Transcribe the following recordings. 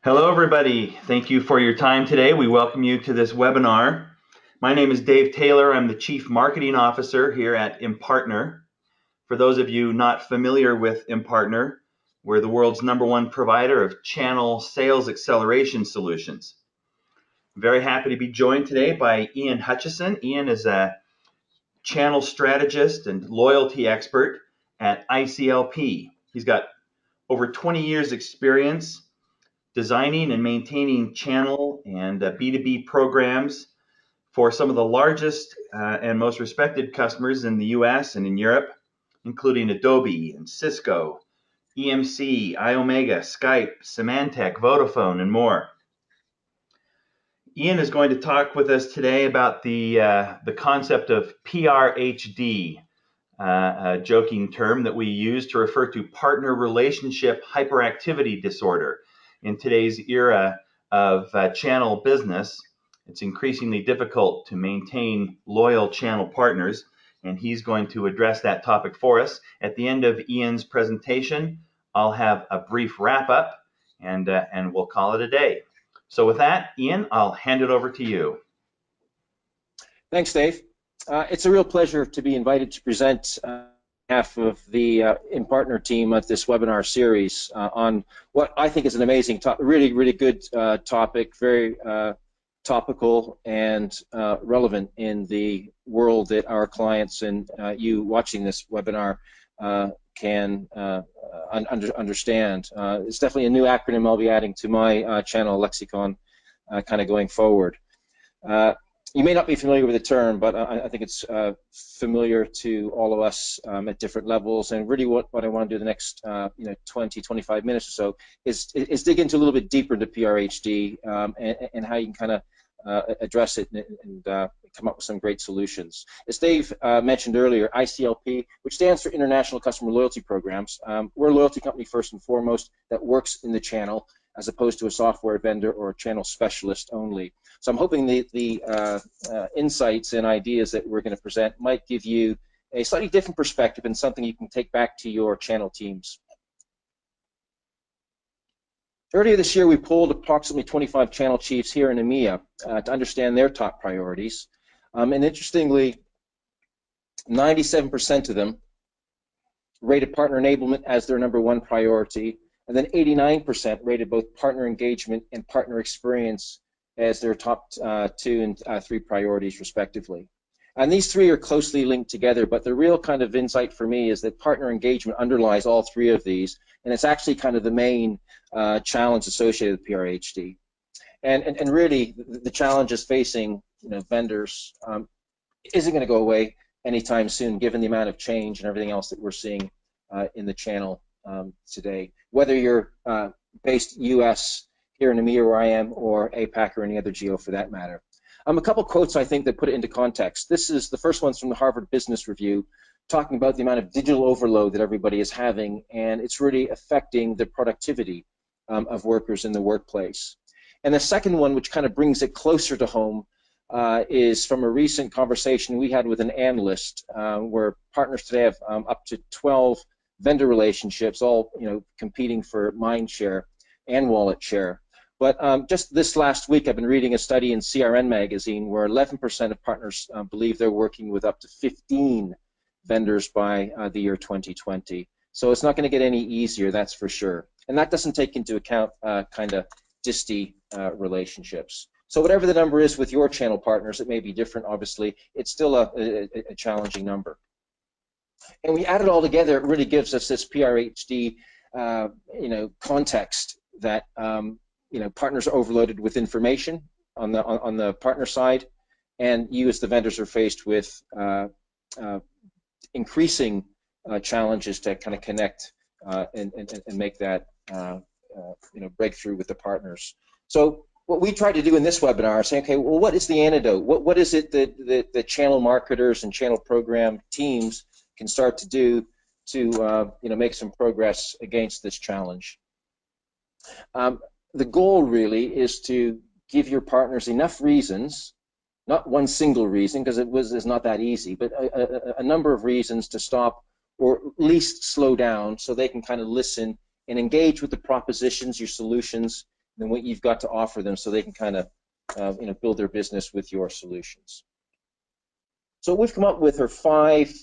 Hello, everybody. Thank you for your time today. We welcome you to this webinar. My name is Dave Taylor. I'm the Chief Marketing Officer here at Impartner. For those of you not familiar with Impartner, we're the world's #1 provider of channel sales acceleration solutions. I'm very happy to be joined today by Ian Hutchieson. Ian is a channel strategist and loyalty expert at ICLP. He's got over 20 years experience designing and maintaining channel and B2B programs for some of the largest and most respected customers in the US and in Europe, including Adobe and Cisco, EMC, iOmega, Skype, Symantec, Vodafone, and more. Ian is going to talk with us today about the concept of PRHD, a joking term that we use to refer to partner relationship hyperactivity disorder. In today's era of channel business, it's increasingly difficult to maintain loyal channel partners, and he's going to address that topic for us. At the end of Ian's presentation, I'll have a brief wrap-up, and we'll call it a day. So with that, Ian, I'll hand it over to you. Thanks, Dave. It's a real pleasure to be invited to present on behalf of the Impartner team at this webinar series on what I think is an amazing, really good topic, very topical and relevant in the world that our clients and you watching this webinar can understand. It's definitely a new acronym I'll be adding to my channel lexicon kind of going forward. You may not be familiar with the term, but I think it's familiar to all of us at different levels. And really what I want to do the next 20, 25 minutes or so is dig into a little bit deeper into PRHD and how you can kind of address it and come up with some great solutions. As Dave mentioned earlier, ICLP, which stands for International Customer Loyalty Programs, we're a loyalty company first and foremost that works in the channel as opposed to a software vendor or a channel specialist only. So I'm hoping the insights and ideas that we're going to present might give you a slightly different perspective and something you can take back to your channel teams. Earlier this year, we polled approximately 25 channel chiefs here in EMEA to understand their top priorities. And interestingly, 97% of them rated partner enablement as their #1 priority, and then 89% rated both partner engagement and partner experience as their top 2 and 3 priorities, respectively. And these three are closely linked together, but the real kind of insight for me is that partner engagement underlies all three of these, and it's actually kind of the main challenge associated with PRHD. And really, the challenges facing vendors isn't going to go away anytime soon, given the amount of change and everything else that we're seeing in the channel today. Whether you're based US, here in EMEA where I am, or APAC or any other geo for that matter. A couple quotes I think that put it into context. This is the first one's from the Harvard Business Review, talking about the amount of digital overload that everybody is having, and it's really affecting the productivity of workers in the workplace. And the second one, which kind of brings it closer to home, is from a recent conversation we had with an analyst, where partners today have up to 12 vendor relationships, all competing for mind share and wallet share. But just this last week, I've been reading a study in CRN magazine where 11% of partners believe they're working with up to 15 vendors by the year 2020. So it's not going to get any easier, that's for sure. And that doesn't take into account kind of disty relationships. So whatever the number is with your channel partners, it may be different, obviously. It's still a challenging number. And we add it all together, it really gives us this PRHD context that partners are overloaded with information on the partner side, and you as the vendors are faced with increasing challenges to kind of connect and make that breakthrough with the partners. So what we try to do in this webinar is say, okay, well, what is the antidote? What is it that the channel marketers and channel program teams can start to do to make some progress against this challenge? The goal really is to give your partners enough reasons, not one single reason, because it's not that easy, but a number of reasons to stop or at least slow down so they can kind of listen and engage with the propositions, your solutions than what you've got to offer them, so they can kind of build their business with your solutions. So what we've come up with are 5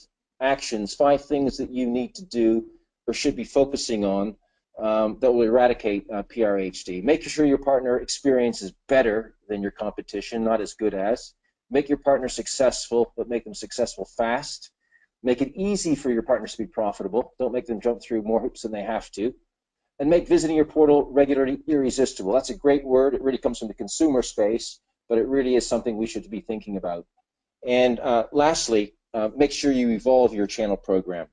actions, 5 things that you need to do or should be focusing on that will eradicate PRHD. Making sure your partner experience is better than your competition, not as good as. Make your partner successful, but make them successful fast. Make it easy for your partners to be profitable. Don't make them jump through more hoops than they have to. And make visiting your portal regularly irresistible. That's a great word. It really comes from the consumer space, but it really is something we should be thinking about. And lastly, make sure you evolve your channel program.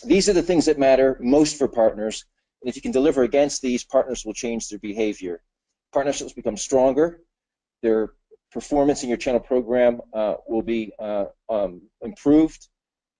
These are the things that matter most for partners. And if you can deliver against these, partners will change their behavior. Partnerships become stronger. Their performance in your channel program will be improved.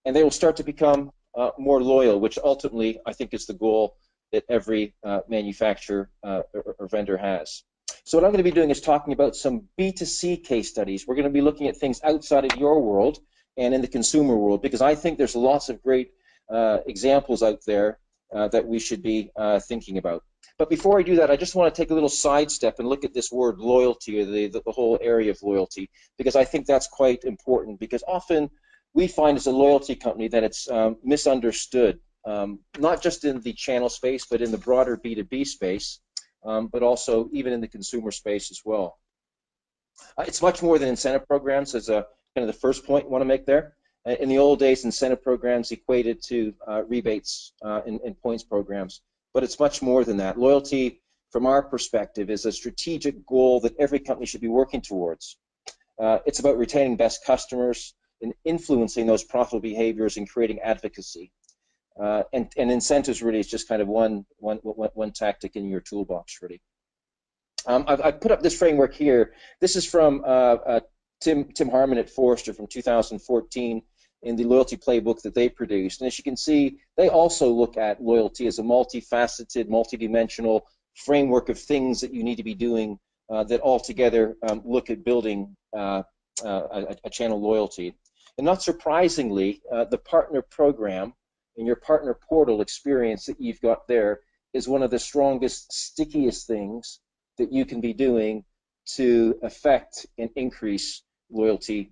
And they will start to become more loyal, which ultimately I think is the goal that every manufacturer or vendor has. So what I'm going to be doing is talking about some B2C case studies. We're going to be looking at things outside of your world and in the consumer world, because I think there's lots of great examples out there that we should be thinking about. But before I do that, I just want to take a little sidestep and look at this word loyalty, or the whole area of loyalty, because I think that's quite important, because often we find as a loyalty company that it's misunderstood, not just in the channel space, but in the broader B2B space, but also even in the consumer space as well. It's much more than incentive programs, as kind of the first point I want to make there. In the old days, incentive programs equated to rebates and points programs, but it's much more than that. Loyalty, from our perspective, is a strategic goal that every company should be working towards. It's about retaining best customers and influencing those profitable behaviors and creating advocacy. And incentives really is just kind of one tactic in your toolbox, really. I've put up this framework here. This is from Tim Harmon at Forrester from 2014 in the loyalty playbook that they produced. And as you can see, they also look at loyalty as a multifaceted, multidimensional framework of things that you need to be doing that altogether look at building a channel loyalty. And not surprisingly, the partner program and your partner portal experience that you've got there is one of the strongest, stickiest things that you can be doing to affect and increase loyalty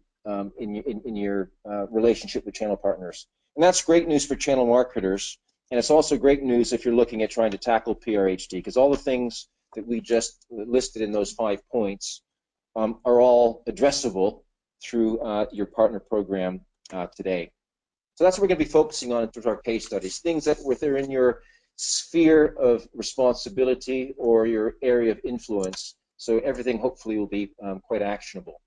in your relationship with channel partners. And that's great news for channel marketers, and it's also great news if you're looking at trying to tackle PRHD, because all the things that we just listed in those 5 points are all addressable through your partner program today. So that's what we're going to be focusing on in terms of our case studies, things that were in your sphere of responsibility or your area of influence. So everything hopefully will be quite actionable.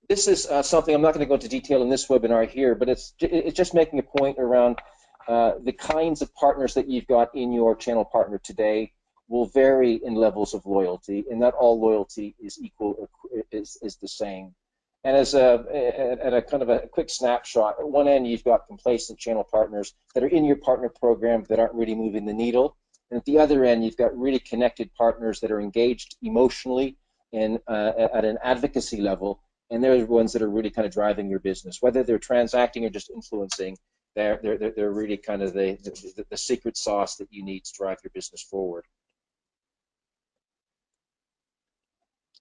This is something I'm not going to go into detail in this webinar here, but it's just making a point around the kinds of partners that you've got in your channel partner today will vary in levels of loyalty, and not all loyalty is equal, is the same. And as a kind of a quick snapshot, at one end you've got complacent channel partners that are in your partner program that aren't really moving the needle, and at the other end you've got really connected partners that are engaged emotionally and at an advocacy level, and they're the ones that are really kind of driving your business, whether they're transacting or just influencing. They're really kind of the secret sauce that you need to drive your business forward.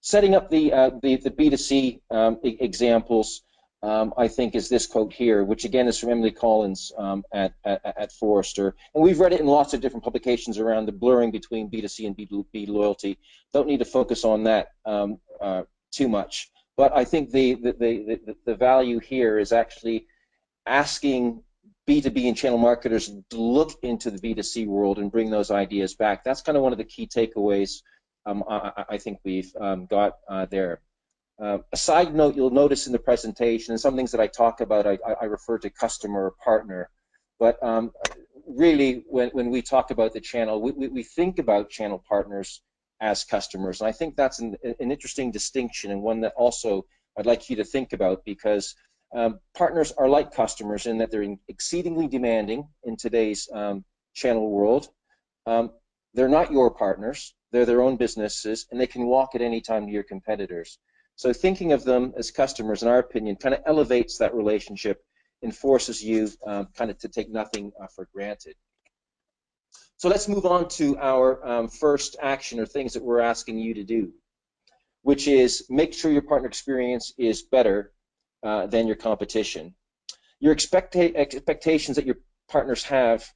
Setting up the B2C examples, I think, is this quote here, which again is from Emily Collins at Forrester. And we've read it in lots of different publications around the blurring between B2C and B2B loyalty. Don't need to focus on that too much. But I think the value here is actually asking B2B and channel marketers to look into the B2C world and bring those ideas back. That's kind of one of the key takeaways I think we've got there. A side note you'll notice in the presentation, and some things that I talk about, I refer to customer or partner. But really, when we talk about the channel, we think about channel partners as customers. And I think that's an interesting distinction, and one that also I'd like you to think about, because partners are like customers in that they're exceedingly demanding in today's channel world. They're not your partners. They're their own businesses, and they can walk at any time to your competitors. So thinking of them as customers, in our opinion, kind of elevates that relationship and forces you kind of to take nothing for granted. So let's move on to our first action, or things that we're asking you to do, which is make sure your partner experience is better than your competition. Your expectations that your partners have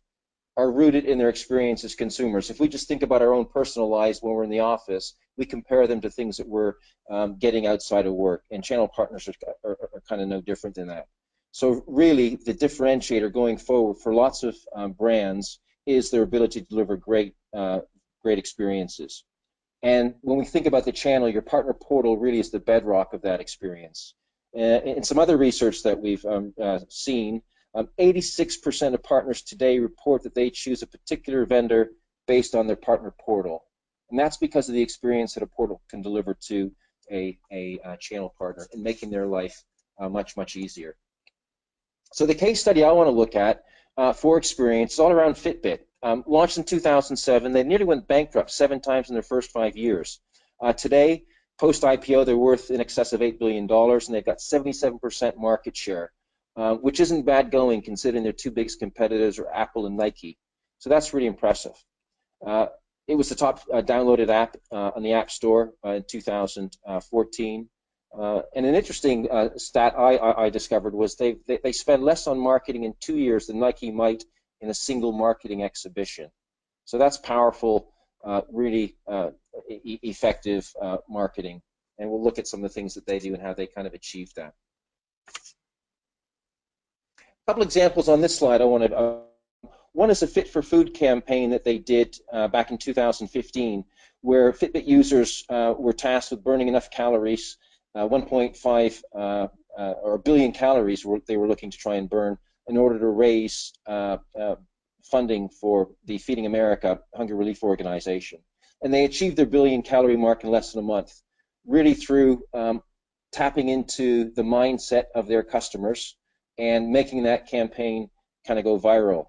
are rooted in their experience as consumers. If we just think about our own personal lives when we're in the office, we compare them to things that we're getting outside of work, and channel partners are kind of no different than that. So really, the differentiator going forward for lots of brands is their ability to deliver great experiences. And when we think about the channel, your partner portal really is the bedrock of that experience. In some other research that we've seen, 86% of partners today report that they choose a particular vendor based on their partner portal. And that's because of the experience that a portal can deliver to a channel partner and making their life much, much easier. So the case study I want to look at for experience is all around Fitbit. Launched in 2007, they nearly went bankrupt 7 times in their first 5 years. Today, post-IPO, they're worth in excess of $8 billion, and they've got 77% market share, which isn't bad going considering their 2 biggest competitors are Apple and Nike. So that's really impressive. It was the top downloaded app on the App Store in 2014. And an interesting stat I discovered was they spend less on marketing in 2 years than Nike might in a single marketing exhibition. So that's powerful, really effective marketing. And we'll look at some of the things that they do and how they kind of achieve that. A couple examples on this slide I wanted. One is a Fit for Food campaign that they did back in 2015, where Fitbit users were tasked with burning enough calories, 1.5 or a billion calories they were looking to try and burn in order to raise funding for the Feeding America Hunger Relief Organization. And they achieved their billion-calorie mark in less than a month, really through tapping into the mindset of their customers and making that campaign kind of go viral.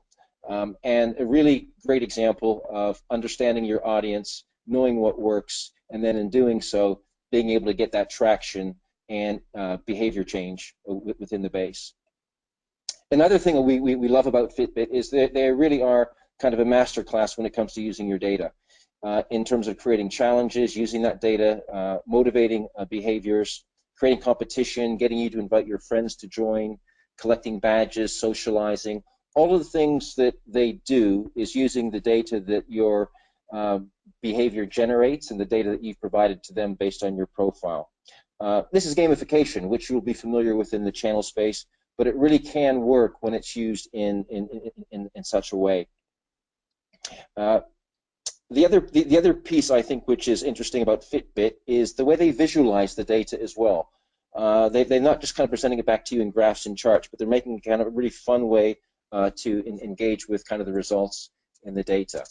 And a really great example of understanding your audience, knowing what works, and then in doing so, being able to get that traction and behavior change within the base. Another thing we love about Fitbit is that they really are kind of a master class when it comes to using your data in terms of creating challenges, using that data, motivating behaviors, creating competition, getting you to invite your friends to join, collecting badges, socializing. All of the things that they do is using the data that your behavior generates and the data that you've provided to them based on your profile. This is gamification, which you'll be familiar with in the channel space, but it really can work when it's used in such a way. The other piece I think which is interesting about Fitbit is the way they visualize the data as well. They're not just kind of presenting it back to you in graphs and charts, but they're making kind of a really fun way to engage with kind of the results in the data.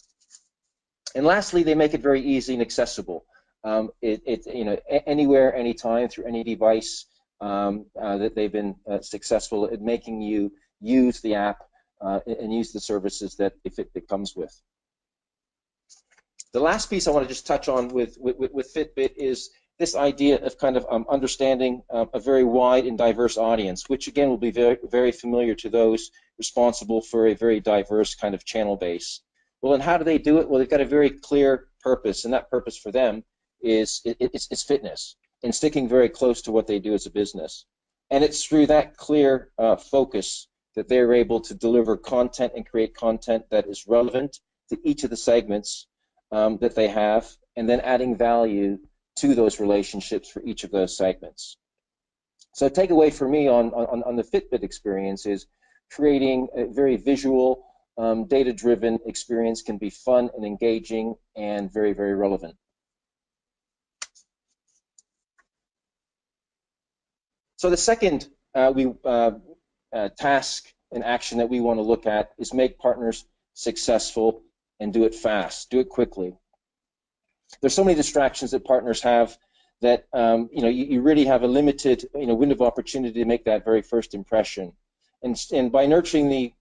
And lastly, they make it very easy and accessible. Anywhere, anytime, through any device that they've been successful at making you use the app and use the services that Fitbit comes with. The last piece I want to just touch on with Fitbit is this idea of kind of understanding a very wide and diverse audience, which again will be very, very familiar to those responsible for a very diverse kind of channel base. Well, and how do they do it? Well, they've got a very clear purpose, and that purpose for them is it's fitness and sticking very close to what they do as a business. And it's through that clear focus that they're able to deliver content and create content that is relevant to each of the segments that they have, and then adding value to those relationships for each of those segments. So takeaway for me on the Fitbit experience is creating a very visual, data-driven experience can be fun and engaging and very, very relevant. So the second task and action that we want to look at is make partners successful and do it fast, do it quickly. There's so many distractions that partners have that you really have a limited window of opportunity to make that very first impression. And by nurturing the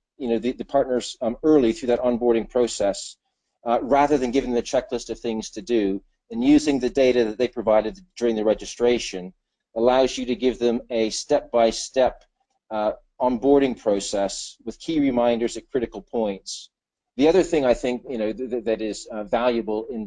partners early through that onboarding process, rather than giving them the checklist of things to do, and using the data that they provided during the registration, allows you to give them a step-by-step onboarding process with key reminders at critical points. The other thing I think that is valuable in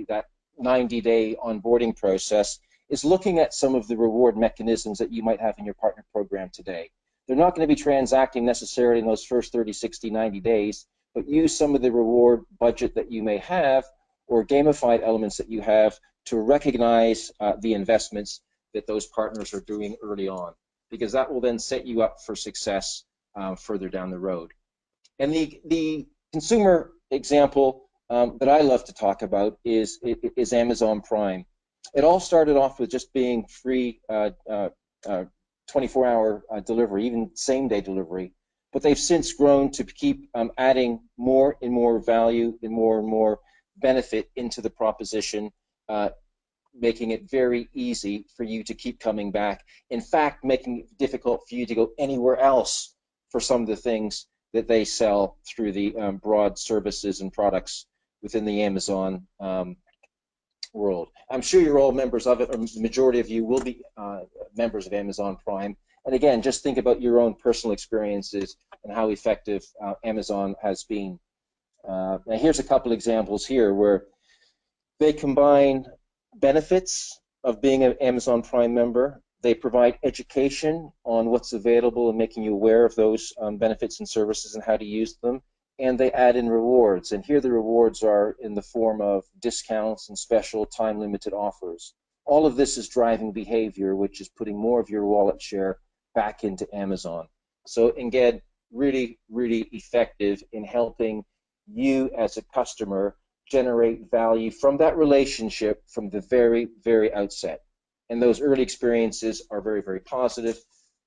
that 90-day onboarding process is looking at some of the reward mechanisms that you might have in your partner program today. They're not going to be transacting necessarily in those first 30, 60, 90 days, but use some of the reward budget that you may have or gamified elements that you have to recognize the investments that those partners are doing early on, because that will then set you up for success further down the road. And the consumer example that I love to talk about is Amazon Prime. It all started off with just being free 24-hour delivery, even same-day delivery. But they've since grown to keep adding more and more value and more benefit into the proposition, making it very easy for you to keep coming back. In fact, making it difficult for you to go anywhere else for some of the things that they sell through the broad services and products within the Amazon world. I'm sure you're all members of it, or the majority of you will be members of Amazon Prime. And again, just think about your own personal experiences and how effective Amazon has been. Now here's a couple examples here where they combine benefits of being an Amazon Prime member. They provide education on what's available and making you aware of those benefits and services and how to use them. And they add in rewards. And here the rewards are in the form of discounts and special time-limited offers. All of this is driving behavior, which is putting more of your wallet share back into Amazon. So again, really, really effective in helping you as a customer generate value from that relationship from the very, very outset. And those early experiences are very, very positive,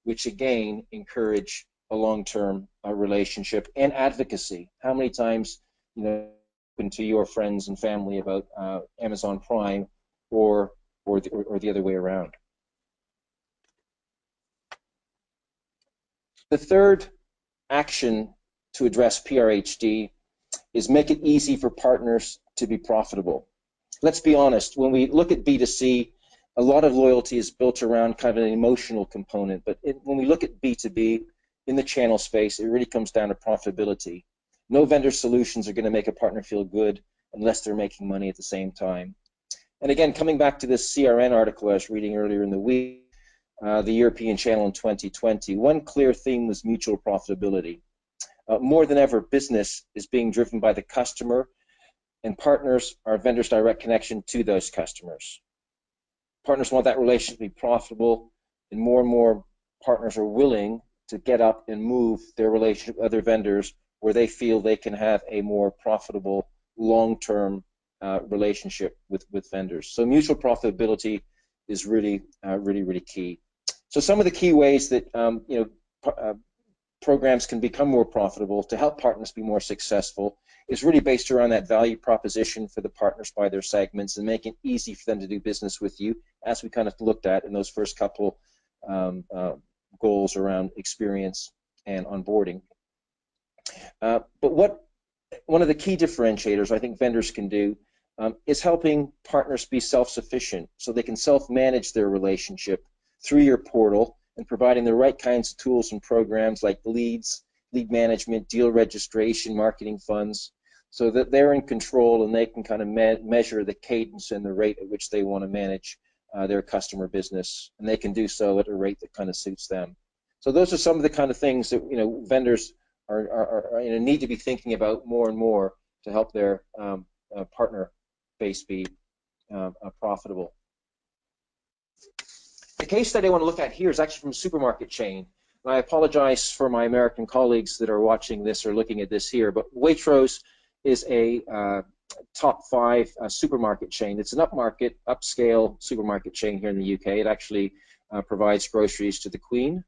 which again encourage a long-term relationship and advocacy. How many times, to your friends and family about Amazon Prime or the other way around? The third action to address PRHD is make it easy for partners to be profitable. Let's be honest, when we look at B2C, a lot of loyalty is built around kind of an emotional component, but when we look at B2B in the channel space, it really comes down to profitability. No vendor solutions are going to make a partner feel good unless they're making money at the same time. And again, coming back to this CRN article I was reading earlier in the week, the European channel in 2020, one clear theme was mutual profitability. More than ever, business is being driven by the customer, and partners are vendors' direct connection to those customers. Partners want that relationship to be profitable, and more partners are willing to get up and move their relationship with other vendors where they feel they can have a more profitable long-term relationship with vendors. So mutual profitability is really, really key. So some of the key ways that programs can become more profitable to help partners be more successful is really based around that value proposition for the partners by their segments and making it easy for them to do business with you, as we kind of looked at in those first couple goals around experience and onboarding. But one of the key differentiators I think vendors can do is helping partners be self-sufficient so they can self-manage their relationship through your portal and providing the right kinds of tools and programs like leads, lead management, deal registration, marketing funds, so that they're in control and they can kind of measure the cadence and the rate at which they want to manage their customer business, and they can do so at a rate that kind of suits them. So those are some of the kind of things that vendors are need to be thinking about more and more to help their partner base be profitable. The case study I want to look at here is actually from a supermarket chain. And I apologize for my American colleagues that are watching this or looking at this here, but Waitrose is a top 5 supermarket chain. It's an upscale supermarket chain here in the UK. It actually provides groceries to the Queen.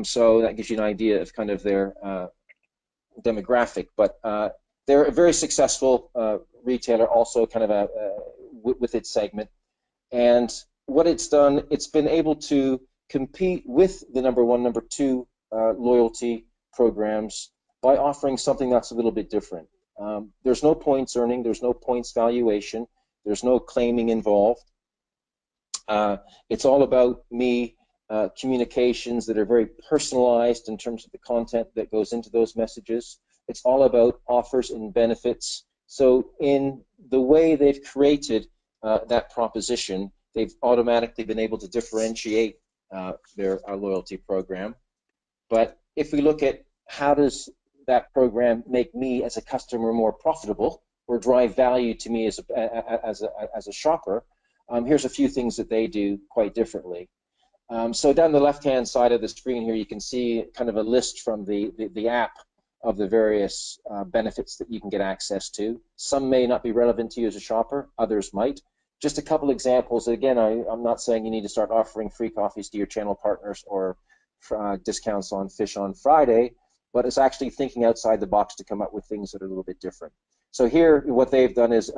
So that gives you an idea of kind of their demographic. But they're a very successful retailer, also kind of with its segment. And what it's done, it's been able to compete with the number 1, number 2 loyalty programs by offering something that's a little bit different. There's no points earning, there's no points valuation, there's no claiming involved. It's all about me communications that are very personalized in terms of the content that goes into those messages. It's all about offers and benefits. So in the way they've created that proposition, they've automatically been able to differentiate their loyalty program. But if we look at how does that program make me as a customer more profitable or drive value to me as a shopper, here's a few things that they do quite differently. So down the left-hand side of the screen here, you can see kind of a list from the app of the various benefits that you can get access to. Some may not be relevant to you as a shopper, others might. Just a couple examples. Again, I'm not saying you need to start offering free coffees to your channel partners or discounts on fish on Friday, but it's actually thinking outside the box to come up with things that are a little bit different. So here, what they've done is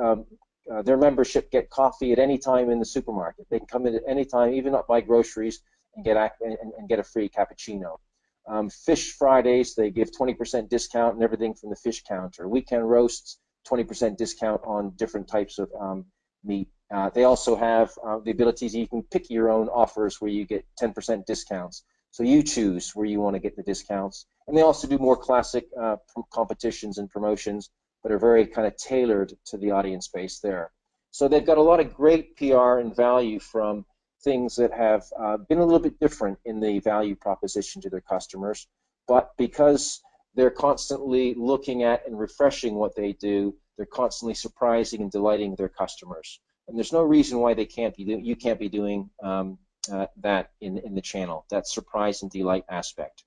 their membership get coffee at any time in the supermarket. They can come in at any time, even not buy groceries, and get a free cappuccino. Fish Fridays, they give 20% discount on everything from the fish counter. Weekend roasts, 20% discount on different types of meat. They also have the abilities, you can pick your own offers where you get 10% discounts. So you choose where you want to get the discounts. And they also do more classic competitions and promotions that are very kind of tailored to the audience base there. So they've got a lot of great PR and value from things that have been a little bit different in the value proposition to their customers. But because they're constantly looking at and refreshing what they do, they're constantly surprising and delighting their customers. And there's no reason why they can't be you can't be doing that in the channel, that surprise and delight aspect.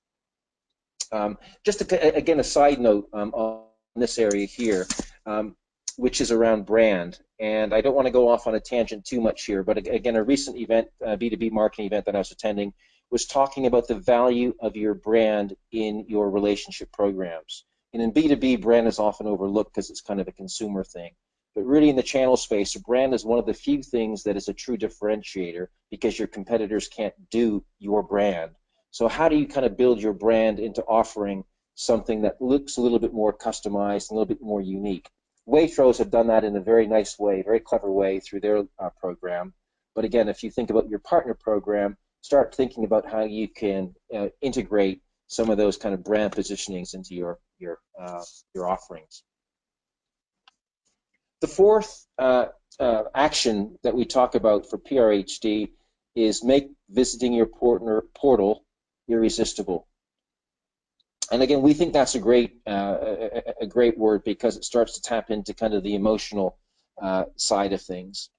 Just again, a side note on this area here, which is around brand. And I don't want to go off on a tangent too much here, but again, a recent event, B2B marketing event that I was attending, was talking about the value of your brand in your relationship programs. And in B2B, brand is often overlooked because it's kind of a consumer thing. But really in the channel space, a brand is one of the few things that is a true differentiator because your competitors can't do your brand. So how do you kind of build your brand into offering something that looks a little bit more customized, a little bit more unique? Waitrose have done that in a very nice way, very clever way through their program. But again, if you think about your partner program, start thinking about how you can integrate some of those kind of brand positionings into your offerings. The fourth action that we talk about for PRHD is make visiting your partner portal irresistible. And again, we think that's a great word because it starts to tap into kind of the emotional side of things.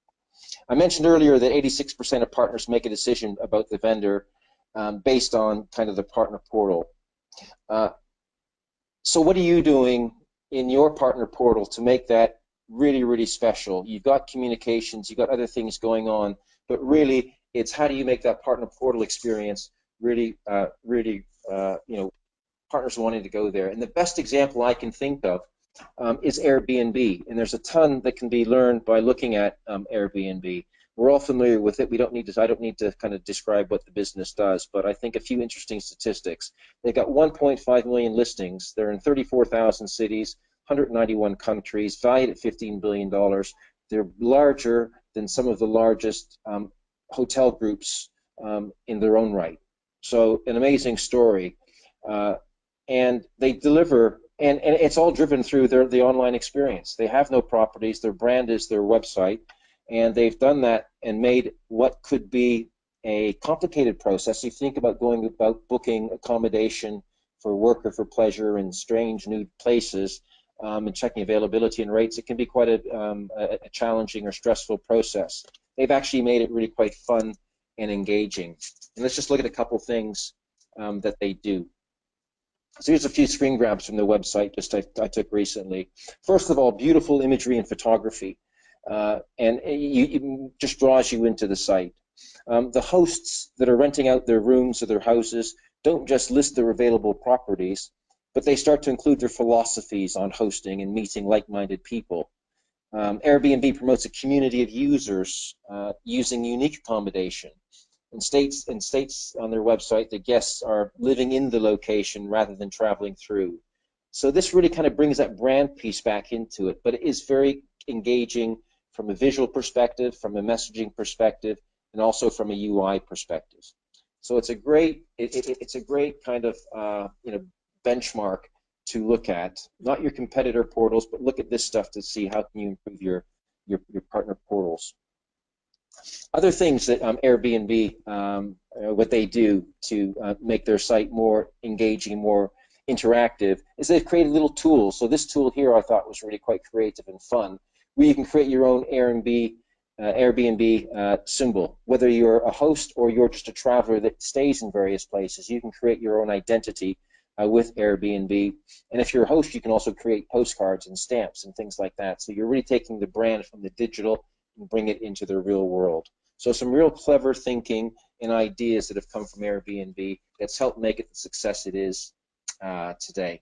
I mentioned earlier that 86% of partners make a decision about the vendor based on kind of the partner portal. So what are you doing in your partner portal to make that really, really special? You've got communications, you've got other things going on, but really it's how do you make that partner portal experience really, partners wanting to go there. And the best example I can think of is Airbnb, and there's a ton that can be learned by looking at Airbnb. We're all familiar with it. I don't need to kind of describe what the business does, but I think a few interesting statistics. They've got 1.5 million listings. They're in 34,000 cities, 191 countries, valued at $15 billion. They're larger than some of the largest hotel groups in their own right. So an amazing story. And they deliver, and it's all driven through the online experience. They have no properties. Their brand is their website. And they've done that and made what could be a complicated process. You think about going about booking accommodation for work or for pleasure in strange new places and checking availability and rates. It can be quite a challenging or stressful process. They've actually made it really quite fun and engaging. And let's just look at a couple things that they do. So here's a few screen grabs from their website I took recently. First of all, beautiful imagery and photography. And it just draws you into the site. The hosts that are renting out their rooms or their houses don't just list their available properties, but they start to include their philosophies on hosting and meeting like-minded people. Airbnb promotes a community of users using unique accommodation. And states on their website, the guests are living in the location rather than traveling through. So this really kind of brings that brand piece back into it, but it is very engaging from a visual perspective, from a messaging perspective, and also from a UI perspective. So it's a great kind of benchmark to look at, not your competitor portals, but look at this stuff to see how can you improve your partner portals. Other things that Airbnb, what they do to make their site more engaging, more interactive, is they've created little tools. So this tool here I thought was really quite creative and fun, where you can create your own Airbnb symbol. Whether you're a host or you're just a traveler that stays in various places, you can create your own identity with Airbnb. And if you're a host, you can also create postcards and stamps and things like that. So you're really taking the brand from the digital and bring it into the real world. So some real clever thinking and ideas that have come from Airbnb that's helped make it the success it is today.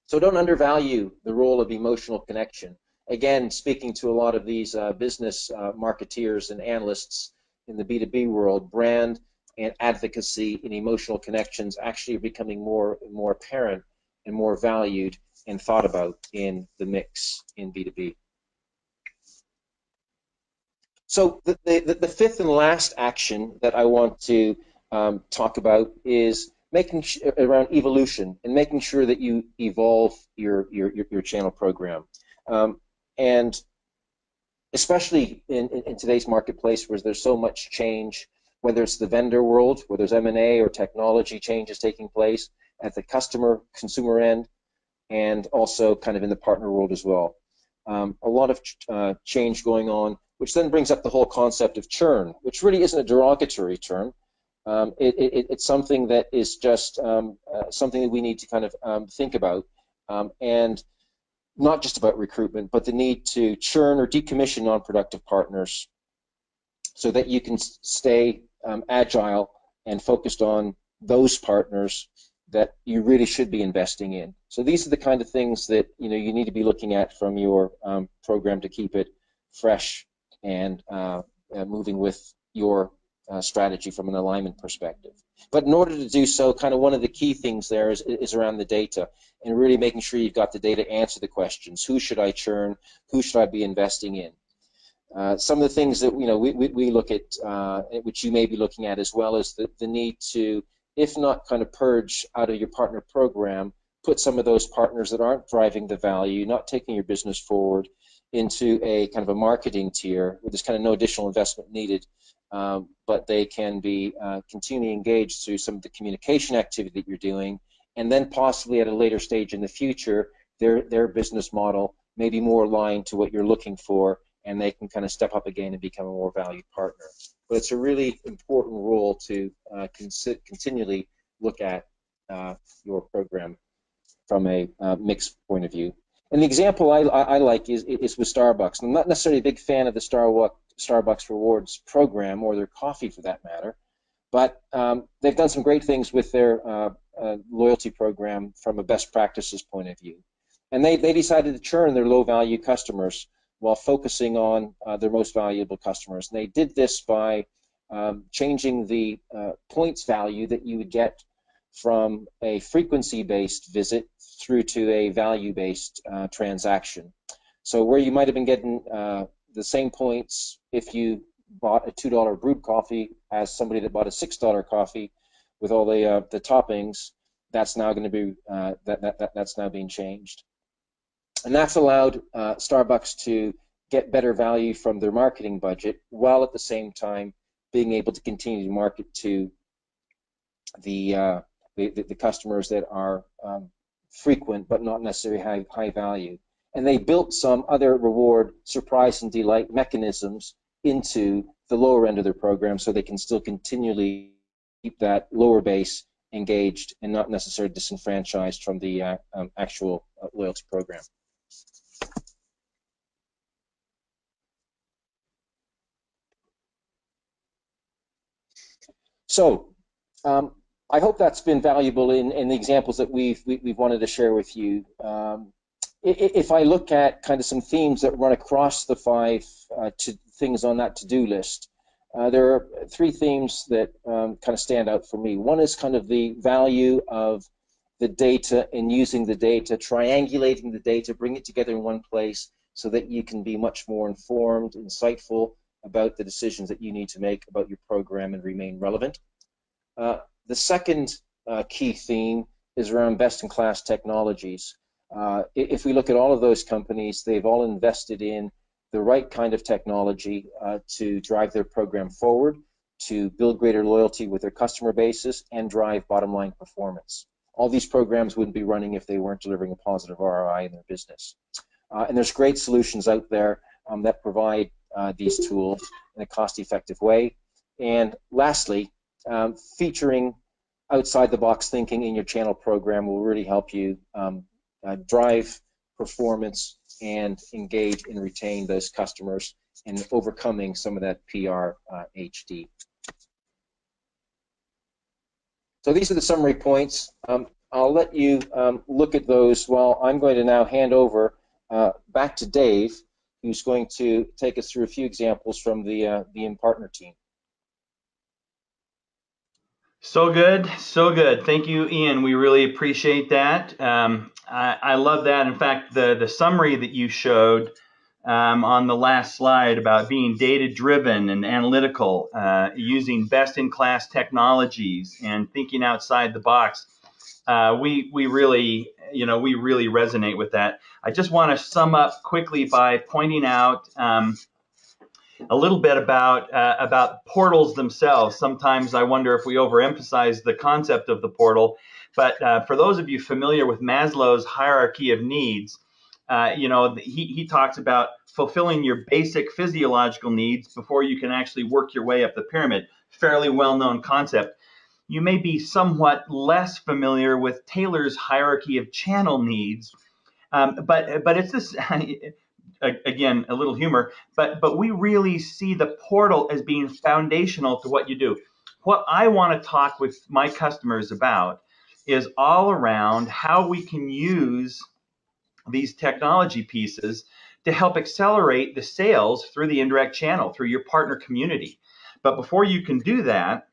So don't undervalue the role of emotional connection. Again, speaking to a lot of these business marketeers and analysts in the B2B world, brand and advocacy and emotional connections actually are becoming more and more apparent and more valued and thought about in the mix in B2B. So the fifth and last action that I want to talk about is making around evolution and making sure that you evolve your channel program. And especially in today's marketplace where there's so much change, whether it's the vendor world, where there's M&A or technology changes taking place at the consumer end, and also kind of in the partner world as well. A lot of change going on, which then brings up the whole concept of churn, which really isn't a derogatory term. It's something that is just something that we need to kind of think about, and not just about recruitment, but the need to churn or decommission non-productive partners so that you can stay agile and focused on those partners that you really should be investing in. So these are the kind of things that you need to be looking at from your program to keep it fresh and moving with your strategy from an alignment perspective. But in order to do so, kind of one of the key things there is around the data and really making sure you've got the data to answer the questions. Who should I churn? Who should I be investing in? Some of the things that we look at, which you may be looking at as well, is the need to, if not kind of purge out of your partner program, put some of those partners that aren't driving the value, not taking your business forward, into a kind of a marketing tier where there's kind of no additional investment needed, but they can be continually engaged through some of the communication activity that you're doing, and then possibly at a later stage in the future, their business model may be more aligned to what you're looking for, and they can kind of step up again and become a more valued partner. But it's a really important role to continually look at your program from a mixed point of view. And the example I like is with Starbucks. I'm not necessarily a big fan of the Starbucks Rewards program, or their coffee for that matter, but they've done some great things with their loyalty program from a best practices point of view. And they decided to churn their low-value customers while focusing on their most valuable customers. And they did this by changing the points value that you would get from a frequency-based visit through to a value-based transaction. So where you might have been getting the same points if you bought a $2 brewed coffee as somebody that bought a $6 coffee with all the toppings, that's now going to be that's now being changed. And that's allowed Starbucks to get better value from their marketing budget, while at the same time being able to continue to market to the customers that are frequent but not necessarily high value. And they built some other reward, surprise, and delight mechanisms into the lower end of their program, so they can still continually keep that lower base engaged and not necessarily disenfranchised from the actual loyalty program. So I hope that's been valuable in the examples that we've wanted to share with you. If I look at kind of some themes that run across the five things on that to-do list, there are three themes that kind of stand out for me. One is kind of the value of the data and using the data, triangulating the data, bring it together in one place so that you can be much more informed, insightful about the decisions that you need to make about your program and remain relevant. The second key theme is around best-in-class technologies. If we look at all of those companies, they've all invested in the right kind of technology to drive their program forward, to build greater loyalty with their customer bases, and drive bottom-line performance. All these programs wouldn't be running if they weren't delivering a positive ROI in their business. And there's great solutions out there that provide these tools in a cost-effective way. And lastly, featuring outside-the-box thinking in your channel program will really help you drive performance and engage and retain those customers and overcoming some of that PRHD. So these are the summary points. I'll let you look at those while I'm going to now hand over back to Dave, who's going to take us through a few examples from the InPartner team. So good, so good. Thank you, Ian. We really appreciate that. I love that. In fact, the summary that you showed on the last slide about being data-driven and analytical, using best-in-class technologies and thinking outside the box, we really resonate with that. I just want to sum up quickly by pointing out a little bit about portals themselves. Sometimes I wonder if we overemphasize the concept of the portal, but for those of you familiar with Maslow's hierarchy of needs, he talks about fulfilling your basic physiological needs before you can actually work your way up the pyramid. Fairly well-known concept. You may be somewhat less familiar with Taylor's hierarchy of channel needs, but it's this. Again, a little humor, but we really see the portal as being foundational to what you do. What I want to talk with my customers about is all around how we can use these technology pieces to help accelerate the sales through the indirect channel, through your partner community. But before you can do that,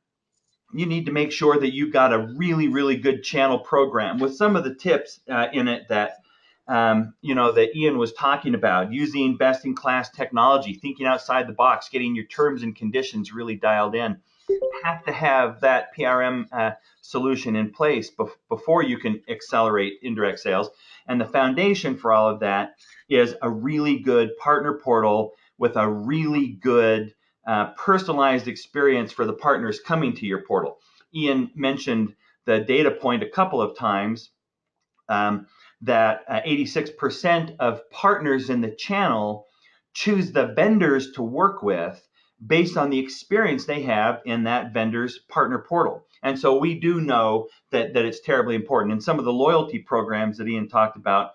you need to make sure that you've got a really, really good channel program with some of the tips in it that that Ian was talking about, using best-in-class technology, thinking outside the box, getting your terms and conditions really dialed in. You have to have that PRM solution in place before you can accelerate indirect sales. And the foundation for all of that is a really good partner portal with a really good personalized experience for the partners coming to your portal. Ian mentioned the data point a couple of times. That 86% of partners in the channel choose the vendors to work with based on the experience they have in that vendor's partner portal. And so we do know that it's terribly important. And some of the loyalty programs that Ian talked about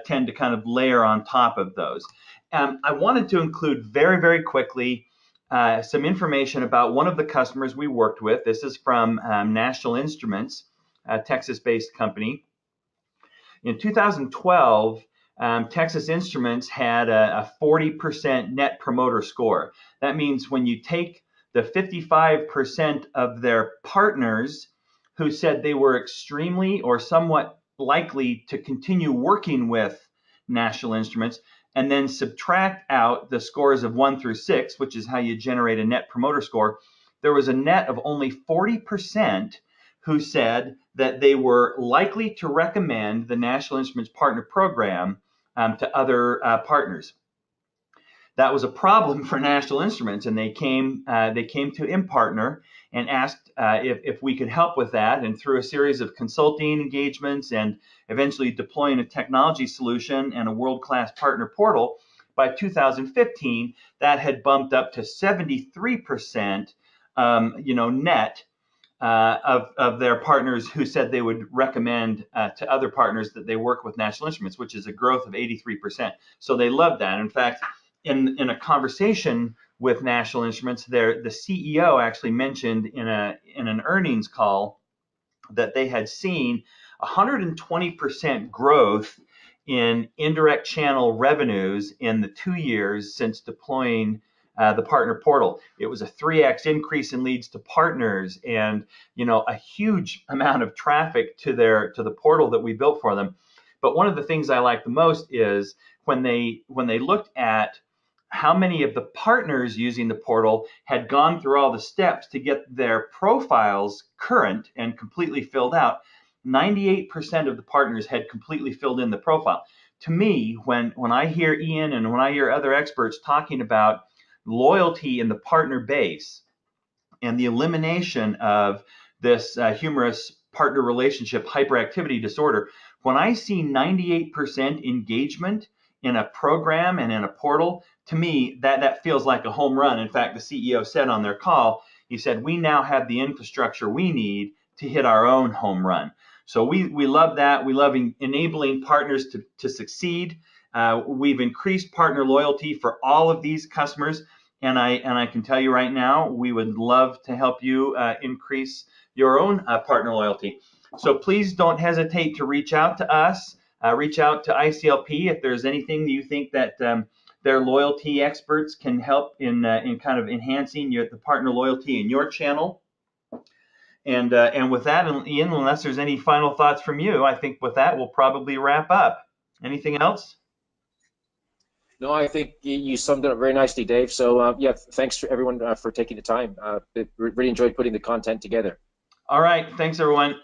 tend to kind of layer on top of those. I wanted to include very, very quickly some information about one of the customers we worked with. This is from National Instruments, a Texas-based company. In 2012, Texas Instruments had a 40% net promoter score. That means when you take the 55% of their partners who said they were extremely or somewhat likely to continue working with National Instruments, and then subtract out the scores of 1 through 6, which is how you generate a net promoter score, there was a net of only 40% who said that they were likely to recommend the National Instruments Partner Program to other partners. That was a problem for National Instruments, and they came to InPartner and asked if we could help with that. And through a series of consulting engagements and eventually deploying a technology solution and a world-class partner portal, by 2015, that had bumped up to 73%, net of their partners who said they would recommend to other partners that they work with National Instruments, which is a growth of 83%. So they loved that. In fact, in a conversation with National Instruments, the CEO actually mentioned in an earnings call that they had seen 120% growth in indirect channel revenues in the 2 years since deploying the partner portal. It was a 3x increase in leads to partners, and a huge amount of traffic to the portal that we built for them. But one of the things I like the most is when they looked at how many of the partners using the portal had gone through all the steps to get their profiles current and completely filled out. 98% of the partners had completely filled in the profile. To me, when I hear Ian and when I hear other experts talking about loyalty in the partner base and the elimination of this humorous partner relationship hyperactivity disorder, when I see 98% engagement in a program and in a portal, to me, that feels like a home run. In fact, the CEO said on their call, he said, we now have the infrastructure we need to hit our own home run. So we love that. We love enabling partners to succeed. We've increased partner loyalty for all of these customers. And I can tell you right now, we would love to help you increase your own partner loyalty. So please don't hesitate to reach out to us, reach out to ICLP if there's anything that you think that their loyalty experts can help in kind of enhancing the partner loyalty in your channel. And with that, Ian, unless there's any final thoughts from you, I think with that we'll probably wrap up. Anything else? No, I think you summed it up very nicely, Dave. So yeah, thanks to everyone for taking the time. Really enjoyed putting the content together. All right, thanks everyone.